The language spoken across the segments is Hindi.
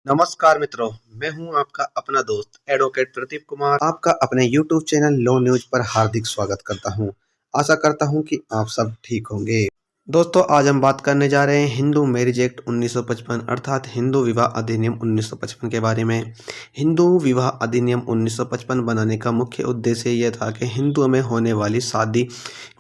नमस्कार मित्रों, मैं हूं आपका अपना दोस्त एडवोकेट प्रदीप कुमार आपका अपने YouTube चैनल लो न्यूज पर हार्दिक स्वागत करता हूं। आशा करता हूं कि आप सब ठीक होंगे। दोस्तों, आज हम बात करने जा रहे हैं हिंदू मैरिज एक्ट 1955 अर्थात हिंदू विवाह अधिनियम 1955 के बारे में। हिंदू विवाह अधिनियम 1955 बनाने का मुख्य उद्देश्य यह था कि हिंदुओं में होने वाली शादी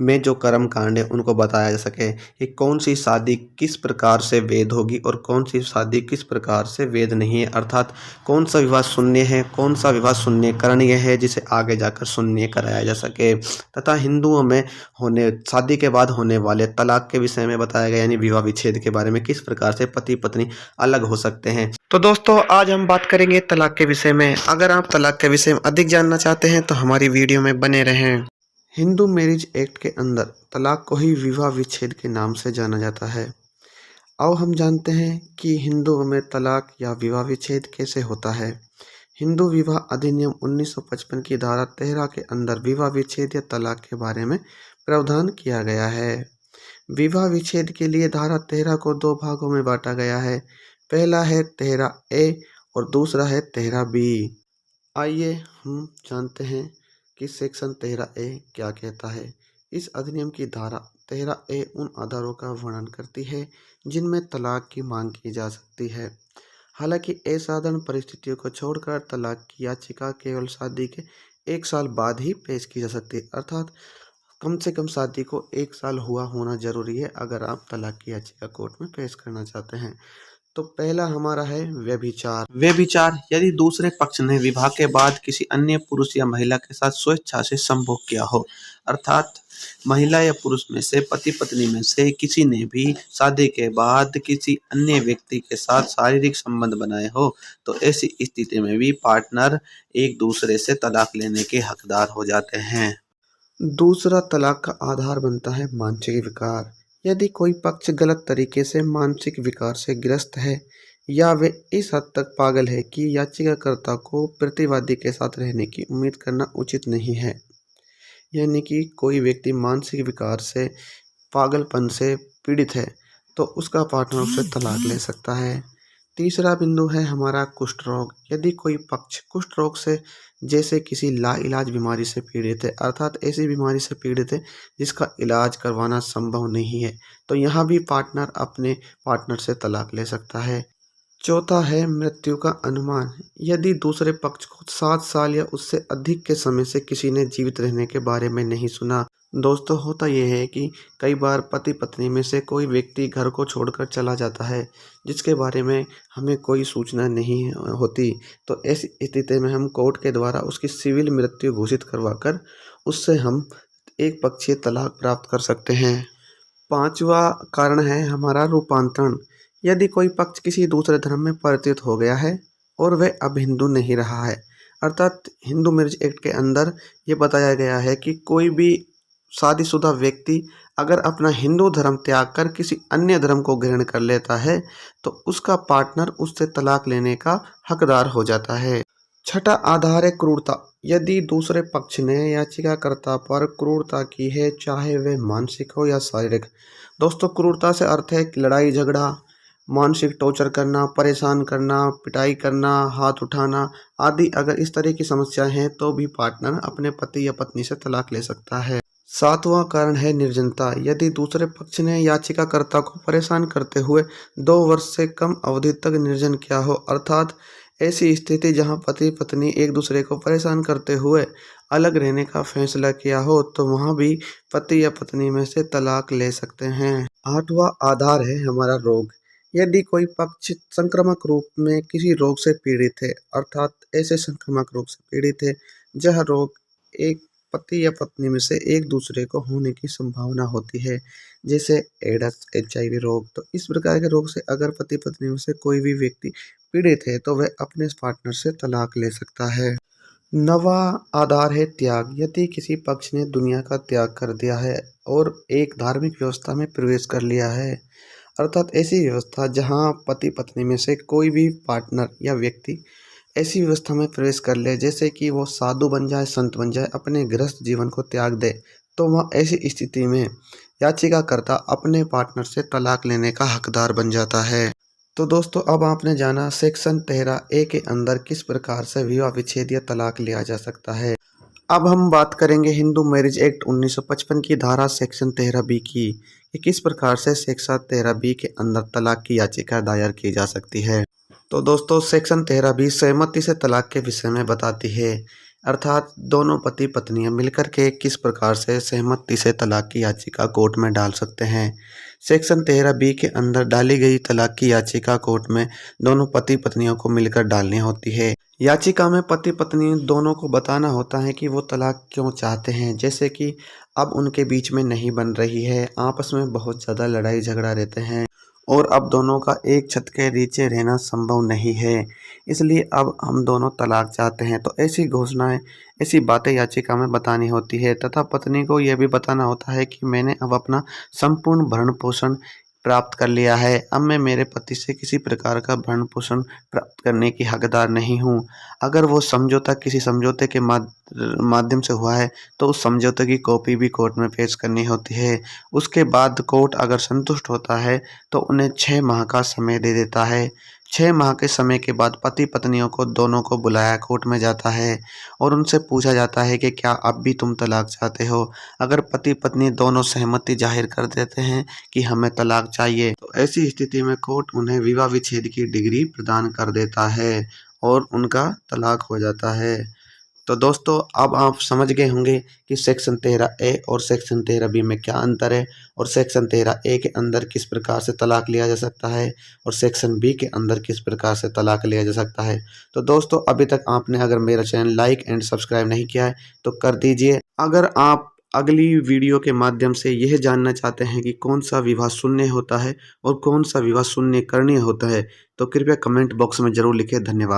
में जो कर्म कांड है उनको बताया जा सके कि कौन सी शादी किस प्रकार से वैध होगी और कौन सी शादी किस प्रकार से वैध नहीं है, अर्थात कौन सा विवाह शून्य है, कौन सा विवाह शून्य करणीय है जिसे आगे जाकर शून्य कराया जा सके, तथा हिंदुओं में होने शादी के बाद होने वाले तलाक के विषय में बताया गया, यानी विवाह विच्छेद के बारे में किस प्रकार से पति पत्नी अलग हो सकते हैं। तो दोस्तों, आज हम बात करेंगे तलाक के विषय में। अगर आप तलाक के विषय में अधिक जानना चाहते हैं तो हमारी वीडियो में बने रहें। हिंदू मैरिज एक्ट के अंदर तलाक को ही विवाह विच्छेद के नाम से जाना जाता है। आओ हम जानते हैं कि हिंदुओं में तलाक या विवाह विच्छेद कैसे होता है। हिंदू विवाह अधिनियम 1955 की धारा 13 के अंदर विवाह विच्छेद या तलाक के बारे में प्रावधान किया गया है। विवाह विच्छेद के लिए धारा 13 को दो भागों में बांटा गया है। पहला है 13A और दूसरा है 13B। आइए हम जानते हैं कि सेक्शन 13A क्या कहता है। इस अधिनियम की धारा 13A उन आधारों का वर्णन करती है जिनमें तलाक की मांग की जा सकती है। हालांकि असाधारण परिस्थितियों को छोड़कर तलाक की याचिका केवल शादी के 1 साल बाद ही पेश की जा सकती है, अर्थात कम से कम शादी को 1 साल हुआ होना जरूरी है अगर आप तलाक की याचिका कोर्ट में पेश करना चाहते हैं। तो पहला हमारा है व्यभिचार। व्यभिचार यदि दूसरे पक्ष ने विवाह के बाद किसी अन्य पुरुष या महिला के साथ स्वेच्छा से संभोग किया हो, अर्थात महिला या पुरुष में से पति पत्नी में से किसी ने भी शादी के बाद किसी अन्य व्यक्ति के साथ शारीरिक संबंध बनाए हो, तो ऐसी स्थिति में भी पार्टनर एक दूसरे से तलाक लेने के हकदार हो जाते हैं। दूसरा तलाक का आधार बनता है मानसिक विकार। यदि कोई पक्ष गलत तरीके से मानसिक विकार से ग्रस्त है या वे इस हद तक पागल है कि याचिकाकर्ता को प्रतिवादी के साथ रहने की उम्मीद करना उचित नहीं है, यानी कि कोई व्यक्ति मानसिक विकार से पागलपन से पीड़ित है तो उसका पार्टनर उससे तलाक ले सकता है। तीसरा बिंदु है हमारा कुष्ठ रोग। यदि कोई पक्ष कुष्ठ रोग से जैसे किसी लाइलाज बीमारी से पीड़ित है, अर्थात ऐसी बीमारी से पीड़ित है जिसका इलाज करवाना संभव नहीं है, तो यहाँ भी पार्टनर अपने पार्टनर से तलाक ले सकता है। चौथा है मृत्यु का अनुमान। यदि दूसरे पक्ष को 7 साल या उससे अधिक के समय से किसी ने जीवित रहने के बारे में नहीं सुना। दोस्तों, होता यह है कि कई बार पति पत्नी में से कोई व्यक्ति घर को छोड़कर चला जाता है जिसके बारे में हमें कोई सूचना नहीं होती, तो ऐसी स्थिति में हम कोर्ट के द्वारा उसकी सिविल मृत्यु घोषित करवाकर उससे हम एक पक्षीय तलाक प्राप्त कर सकते हैं। पांचवा कारण है हमारा रूपांतरण। यदि कोई पक्ष किसी दूसरे धर्म में परिवर्तित हो गया है और वह अब हिंदू नहीं रहा है, अर्थात हिंदू मैरिज एक्ट के अंदर ये बताया गया है कि कोई भी शादीशुदा व्यक्ति अगर अपना हिंदू धर्म त्याग कर किसी अन्य धर्म को ग्रहण कर लेता है तो उसका पार्टनर उससे तलाक लेने का हकदार हो जाता है। छठा आधार है क्रूरता। यदि दूसरे पक्ष ने याचिकाकर्ता पर क्रूरता की है, चाहे वह मानसिक हो या शारीरिक। दोस्तों, क्रूरता से अर्थ है कि लड़ाई झगड़ा, मानसिक टॉर्चर करना, परेशान करना, पिटाई करना, हाथ उठाना आदि अगर इस तरह की समस्याएं हैं तो भी पार्टनर अपने पति या पत्नी से तलाक ले सकता है। सातवां कारण है निर्जनता। यदि दूसरे पक्ष ने याचिकाकर्ता को परेशान करते हुए 2 वर्ष से कम अवधि तक निर्जन किया हो, अर्थात ऐसी स्थिति जहां पति पत्नी एक दूसरे को परेशान करते हुए अलग रहने का फैसला किया हो, तो वहां भी पति या पत्नी में से तलाक ले सकते हैं। आठवां आधार है हमारा रोग। यदि कोई पक्ष संक्रामक रूप में किसी रोग से पीड़ित है, अर्थात ऐसे संक्रामक रोग से पीड़ित है जह रोग एक पति या पत्नी में से एक दूसरे को होने की संभावना होती है, जैसे एड्स, HIV रोग, तो इस प्रकार के रोग से अगर पति पत्नी में से कोई भी व्यक्ति पीड़ित है तो वह अपने पार्टनर से तलाक ले सकता है। नवा आधार है त्याग। यदि किसी पक्ष ने दुनिया का त्याग कर दिया है और एक धार्मिक व्यवस्था में प्रवेश कर लिया है, अर्थात ऐसी व्यवस्था जहां पति पत्नी में से कोई भी पार्टनर या व्यक्ति ऐसी व्यवस्था में प्रवेश कर ले जैसे कि वो साधु बन जाए, संत बन जाए, अपने गृहस्थ जीवन को त्याग दे, तो वह ऐसी स्थिति में याचिकाकर्ता अपने पार्टनर से तलाक लेने का हकदार बन जाता है। तो दोस्तों अब आपने जाना सेक्शन 13A के अंदर किस प्रकार से विवाह विच्छेद या तलाक लिया जा सकता है। अब हम बात करेंगे हिंदू मैरिज एक्ट 1955 की धारा सेक्शन 13B की कि किस प्रकार से सेक्शन 13B के अंदर तलाक की याचिका दायर की जा सकती है। तो दोस्तों सेक्शन 13B सहमति से तलाक के विषय में बताती है, अर्थात दोनों पति पत्नियां मिलकर के किस प्रकार से सहमति से तलाक की याचिका कोर्ट में डाल सकते हैं। सेक्शन 13B के अंदर डाली गई तलाक की याचिका कोर्ट में दोनों पति पत्नियों को मिलकर डालनी होती है। याचिका में पति पत्नी दोनों को बताना होता है कि वो तलाक क्यों चाहते हैं, जैसे कि अब उनके बीच में नहीं बन रही है, आपस में बहुत ज़्यादा लड़ाई झगड़ा रहते हैं और अब दोनों का एक छत के नीचे रहना संभव नहीं है, इसलिए अब हम दोनों तलाक चाहते हैं। तो ऐसी घोषणाएं, ऐसी बातें याचिका में बतानी होती है तथा पत्नी को यह भी बताना होता है कि मैंने अब अपना संपूर्ण भरण पोषण प्राप्त कर लिया है, अब मैं मेरे पति से किसी प्रकार का भरण पोषण प्राप्त करने की हकदार नहीं हूँ। अगर वो समझौता किसी समझौते के माध्यम से हुआ है तो उस समझौते की कॉपी भी कोर्ट में पेश करनी होती है। उसके बाद कोर्ट अगर संतुष्ट होता है तो उन्हें 6 माह का समय दे देता है। 6 माह के समय के बाद पति पत्नियों को दोनों को बुलाया कोर्ट में जाता है और उनसे पूछा जाता है कि क्या अब भी तुम तलाक चाहते हो। अगर पति पत्नी दोनों सहमति जाहिर कर देते हैं कि हमें तलाक चाहिए, तो ऐसी स्थिति में कोर्ट उन्हें विवाह विच्छेद की डिग्री प्रदान कर देता है और उनका तलाक हो जाता है। तो दोस्तों अब आप समझ गए होंगे कि सेक्शन 13A और सेक्शन 13B में क्या अंतर है और सेक्शन 13A के अंदर किस प्रकार से तलाक लिया जा सकता है और सेक्शन B के अंदर किस प्रकार से तलाक लिया जा सकता है। तो दोस्तों अभी तक आपने अगर मेरा चैनल लाइक एंड सब्सक्राइब नहीं किया है तो कर दीजिए। अगर आप अगली वीडियो के माध्यम से यह जानना चाहते हैं कि कौन सा विवाह शून्य होता है और कौन सा विवाह शून्य करणीय होता है तो कृपया कमेंट बॉक्स में ज़रूर लिखें। धन्यवाद।